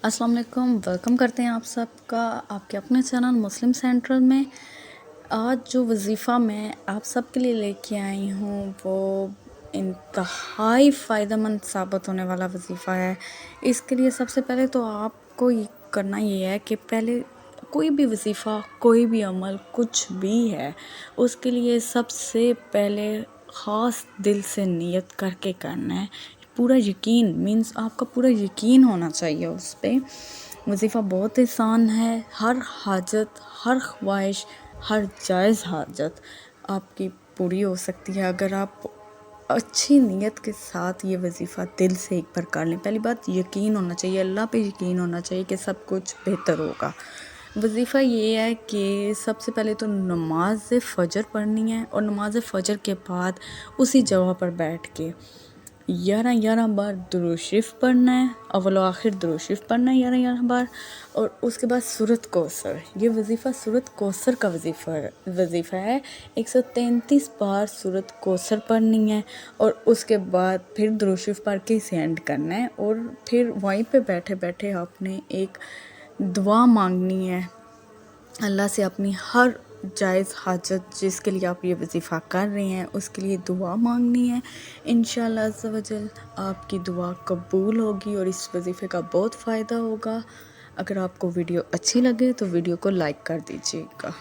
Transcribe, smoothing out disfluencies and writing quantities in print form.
السلام علیکم، ویلکم کرتے ہیں آپ سب کا آپ کے اپنے چینل مسلم سینٹرل میں۔ آج جو وظیفہ میں آپ سب کے لیے لے کے آئی ہوں وہ انتہائی فائدہ مند ثابت ہونے والا وظیفہ ہے۔ اس کے لیے سب سے پہلے تو آپ کو کرنا یہ ہے کہ پہلے کوئی بھی وظیفہ، کوئی بھی عمل، کچھ بھی ہے، اس کے لیے سب سے پہلے خاص دل سے نیت کر کے کرنا ہے۔ پورا یقین مینس آپ کا پورا یقین ہونا چاہیے اس پہ۔ وظیفہ بہت آسان ہے، ہر حاجت، ہر خواہش، ہر جائز حاجت آپ کی پوری ہو سکتی ہے اگر آپ اچھی نیت کے ساتھ یہ وظیفہ دل سے ایک بار کر لیں۔ پہلی بات یقین ہونا چاہیے، اللہ پہ یقین ہونا چاہیے کہ سب کچھ بہتر ہوگا۔ وظیفہ یہ ہے کہ سب سے پہلے تو نماز فجر پڑھنی ہے، اور نماز فجر کے بعد اسی جگہ پر بیٹھ کے 11 بار درود شریف پڑھنا ہے، اول و آخر درود شریف پڑھنا ہے 11 بار، اور اس کے بعد سورۃ کوثر۔ یہ وظیفہ سورۃ کوثر کا وظیفہ ہے۔ 133 بار سورۃ کوثر پڑھنی ہے، اور اس کے بعد پھر درود شریف پڑھ کے اسے اینڈ کرنا ہے، اور پھر وہیں پہ بیٹھے بیٹھے آپ نے ایک دعا مانگنی ہے اللہ سے، اپنی ہر جائز حاجت جس کے لیے آپ یہ وظیفہ کر رہے ہیں اس کے لیے دعا مانگنی ہے۔ انشاءاللہ عز و جل آپ کی دعا قبول ہوگی اور اس وظیفے کا بہت فائدہ ہوگا۔ اگر آپ کو ویڈیو اچھی لگے تو ویڈیو کو لائک کر دیجیے گا۔